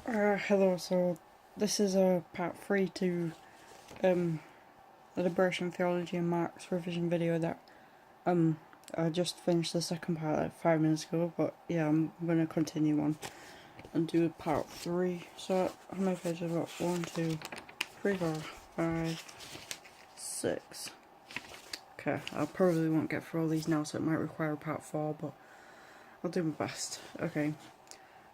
Hello, so this is a part 3 to the Liberation Theology and Marx revision video that I just finished the second part like 5 minutes ago, but yeah, I'm going to continue on and do part 3. So how many pages have I got? 1, 2, 3, 4, 5, 6. Okay, I probably won't get through all these now, so it might require part 4, but I'll do my best. Okay.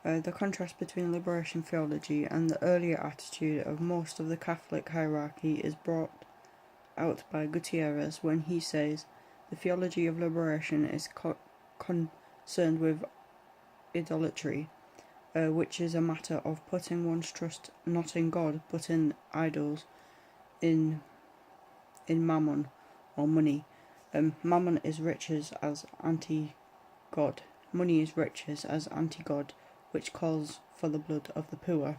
The contrast between liberation theology and the earlier attitude of most of the Catholic hierarchy is brought out by Gutierrez when he says the theology of liberation is concerned with idolatry, which is a matter of putting one's trust not in God but in idols, in mammon or money. Mammon is riches as anti-God. Money is riches as anti-God, which calls for the blood of the poor.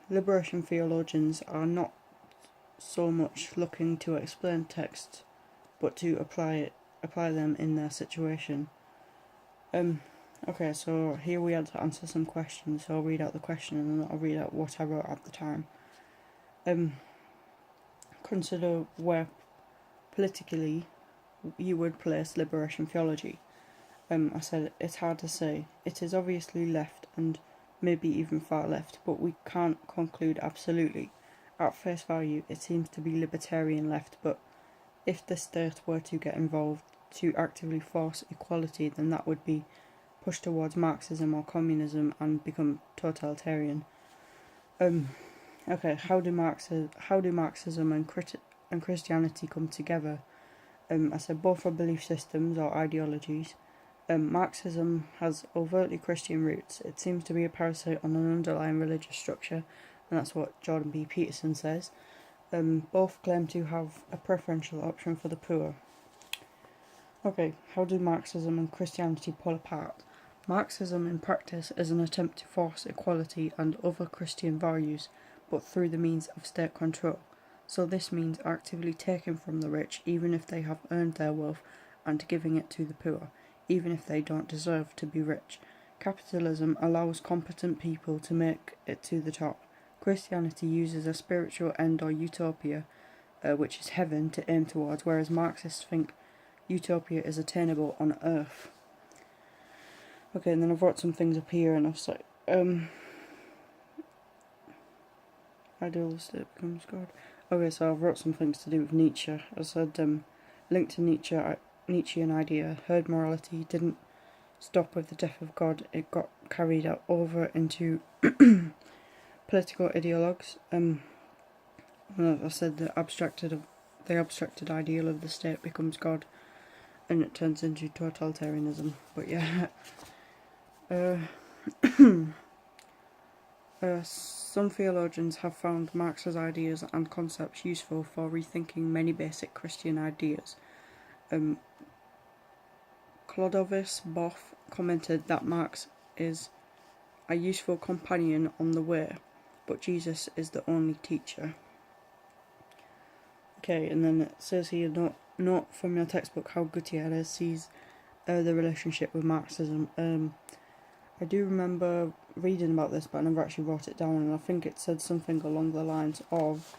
Liberation theologians are not so much looking to explain texts, but to apply them in their situation. Okay, so here we had to answer some questions, so I'll read out the question and then I'll read out what I wrote at the time. Consider where politically you would place liberation theology. I said it's hard to say. It is obviously left and maybe even far left, but we can't conclude absolutely. At face value, it seems to be libertarian left, but if the state were to get involved to actively force equality, then that would be pushed towards Marxism or communism and become totalitarian. Okay, how do Marxism and Christianity come together? I said both are belief systems or ideologies. Marxism has overtly Christian roots. It seems to be a parasite on an underlying religious structure, and that's what Jordan B. Peterson says. Both claim to have a preferential option for the poor. Okay, how do Marxism and Christianity pull apart? Marxism in practice is an attempt to force equality and other Christian values, but through the means of state control. So this means actively taking from the rich, even if they have earned their wealth, and giving it to the poor, even if they don't deserve to be rich. Capitalism allows competent people to make it to the top. Christianity uses a spiritual end or utopia, which is heaven, to aim towards, whereas Marxists think utopia is attainable on earth. Okay, and then I've wrote some things up here, and I've said, idealistic becomes God. Okay, so I've wrote some things to do with Nietzsche. I said, linked to Nietzschean idea, herd morality didn't stop with the death of God, it got carried out over into political ideologues. I said the abstracted ideal of the state becomes God, and it turns into totalitarianism. But yeah, some theologians have found Marx's ideas and concepts useful for rethinking many basic Christian ideas. Clodovis Boff commented that Marx is a useful companion on the way, but Jesus is the only teacher. Okay, and then it says here, note from your textbook how Gutierrez sees the relationship with Marxism. I do remember reading about this, but I never actually wrote it down, and I think it said something along the lines of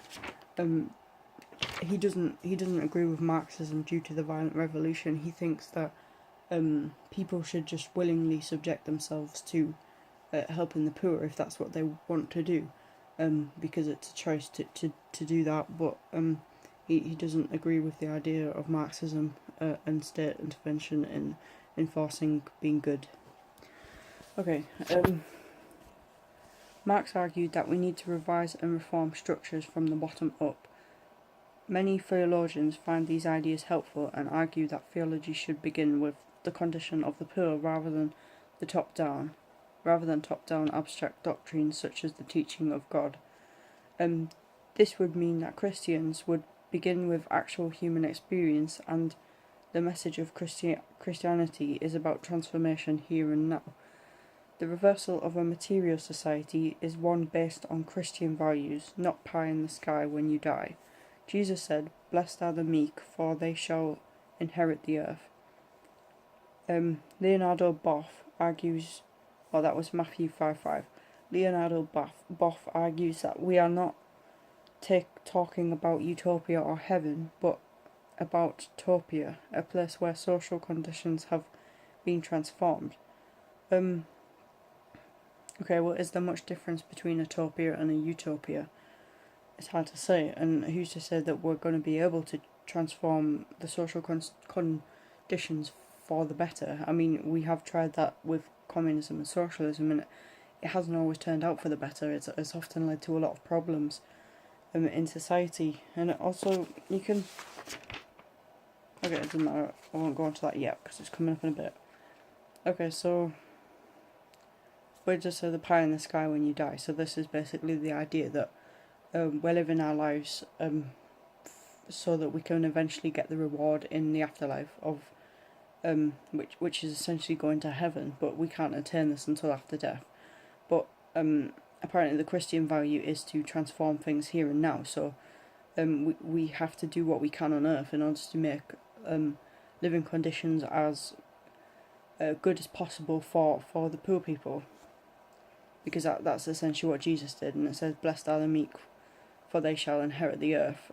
he doesn't agree with Marxism due to the violent revolution. He thinks that people should just willingly subject themselves to helping the poor if that's what they want to do, because it's a choice to do that. But he doesn't agree with the idea of Marxism and state intervention in enforcing being good. Okay, Marx argued that we need to revise and reform structures from the bottom up. Many theologians find these ideas helpful and argue that theology should begin with the condition of the poor rather than top-down abstract doctrines such as the teaching of God. This would mean that Christians would begin with actual human experience, and the message of Christianity is about transformation here and now. The reversal of a material society is one based on Christian values, not pie in the sky when you die. Jesus said, "Blessed are the meek, for they shall inherit the earth." Leonardo Boff argues, that was Matthew 5:5. Leonardo Boff argues that we are not talking about utopia or heaven, but about topia, a place where social conditions have been transformed. Okay, well, is there much difference between a topia and a utopia? It's hard to say, and who's to say that we're going to be able to transform the social conditions for the better? I mean, we have tried that with communism and socialism, and it hasn't always turned out for the better. It's often led to a lot of problems in society, and also you can. Okay, it doesn't matter. I won't go into that yet because it's coming up in a bit. Okay, so we just say the pie in the sky when you die. So this is basically the idea that we're living our lives so that we can eventually get the reward in the afterlife of which is essentially going to heaven, but we can't attain this until after death. But apparently the Christian value is to transform things here and now. So we have to do what we can on earth in order to make living conditions as good as possible for the poor people, because that's essentially what Jesus did, and it says, "Blessed are the meek, for they shall inherit the earth."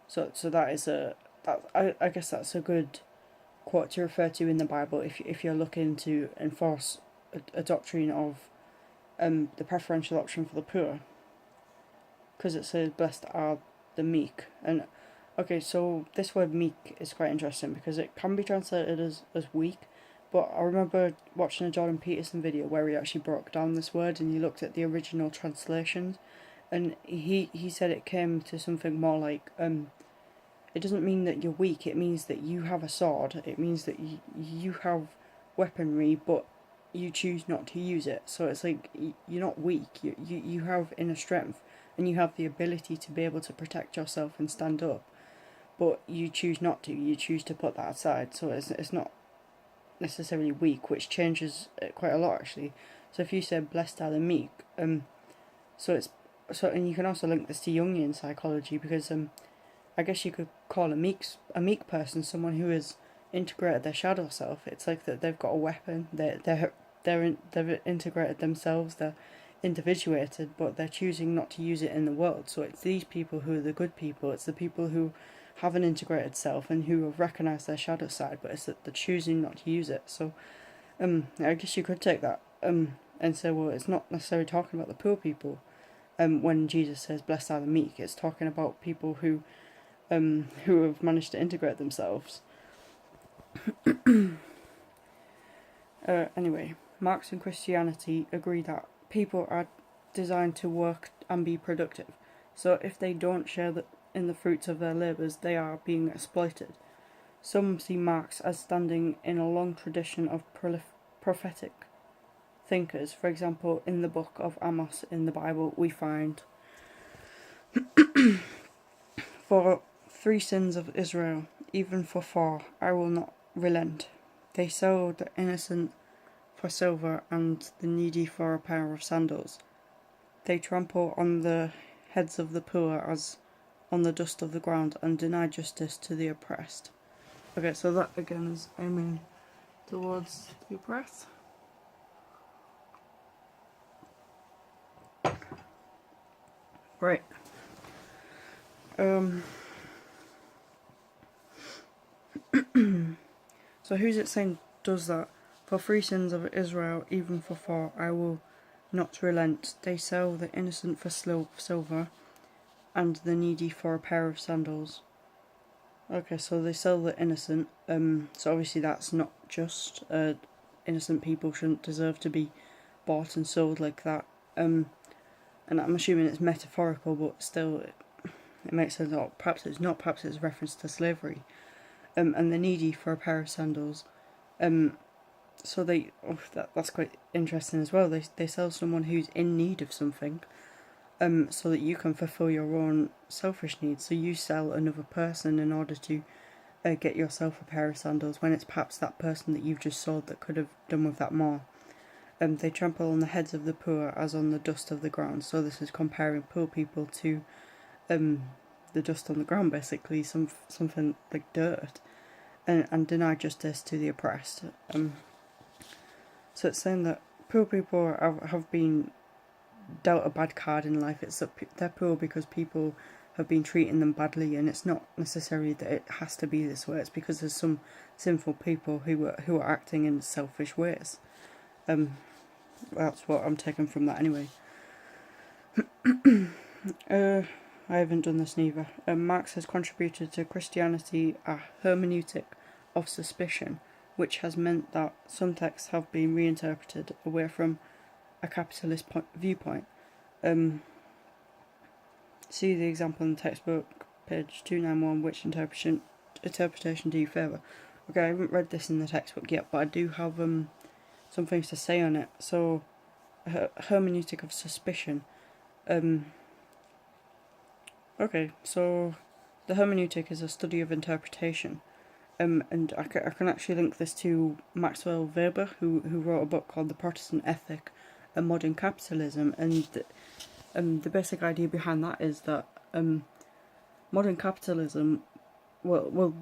So that is I guess that's a good quote to refer to in the Bible if you're looking to enforce a doctrine of the preferential option for the poor, because it says, "Blessed are the meek." And okay, so this word meek is quite interesting because it can be translated as weak, but I remember watching a Jordan Peterson video where he actually broke down this word and he looked at the original translations, and he said it came to something more like it doesn't mean that you're weak, it means that you have a sword, it means that you have weaponry, but you choose not to use it. So it's like you're not weak, you have inner strength, and you have the ability to be able to protect yourself and stand up, but you choose not to, you choose to put that aside. So it's not necessarily weak, which changes it quite a lot actually. So if you said blessed are the meek, and you can also link this to Jungian psychology, because I guess you could call a meek person someone who has integrated their shadow self. It's like that they've got a weapon. They've integrated themselves. They're individuated, but they're choosing not to use it in the world. So it's these people who are the good people. It's the people who have an integrated self and who have recognised their shadow side, but it's that they're choosing not to use it. So I guess you could take that and say, well, it's not necessarily talking about the poor people. When Jesus says blessed are the meek, it's talking about people who have managed to integrate themselves. Anyway, Marx and Christianity agree that people are designed to work and be productive. So if they don't share in the fruits of their labours, they are being exploited. Some see Marx as standing in a long tradition of prophetic thinkers. For example, in the book of Amos in the Bible, we find, "For 3 sins of Israel, even for 4, I will not relent. They sell the innocent for silver and the needy for a pair of sandals. They trample on the heads of the poor as on the dust of the ground and deny justice to the oppressed." Okay, so that again is aiming towards the oppressed. Right. So who's it saying does that? "For 3 sins of Israel, even for 4, I will not relent. They sell the innocent for silver, and the needy for a pair of sandals." Okay, so they sell the innocent. So obviously that's not just. Innocent people shouldn't deserve to be bought and sold like that. And I'm assuming it's metaphorical, but still, it makes sense. Or perhaps it's not. Perhaps it's a reference to slavery. And the needy for a pair of sandals. So that's quite interesting as well. They sell someone who's in need of something, so that you can fulfill your own selfish needs. So you sell another person in order to get yourself a pair of sandals, when it's perhaps that person that you've just sold that could have done with that more. They trample on the heads of the poor as on the dust of the ground. So this is comparing poor people to the dust on the ground, basically, something like dirt, and deny justice to the oppressed. So it's saying that poor people have been dealt a bad card in life. It's that they're poor because people have been treating them badly, and it's not necessarily that it has to be this way. It's because there's some sinful people who are acting in selfish ways. That's what I'm taking from that anyway. I haven't done this neither. Marx has contributed to Christianity a hermeneutic of suspicion, which has meant that some texts have been reinterpreted away from a capitalist viewpoint. See the example in the textbook, page 291, which interpretation do you favour? Okay, I haven't read this in the textbook yet, but I do have some things to say on it. So, hermeneutic of suspicion. Okay, so the hermeneutic is a study of interpretation. And I can actually link this to Maxwell Weber, who wrote a book called The Protestant Ethic and Modern Capitalism, and the basic idea behind that is that modern capitalism, the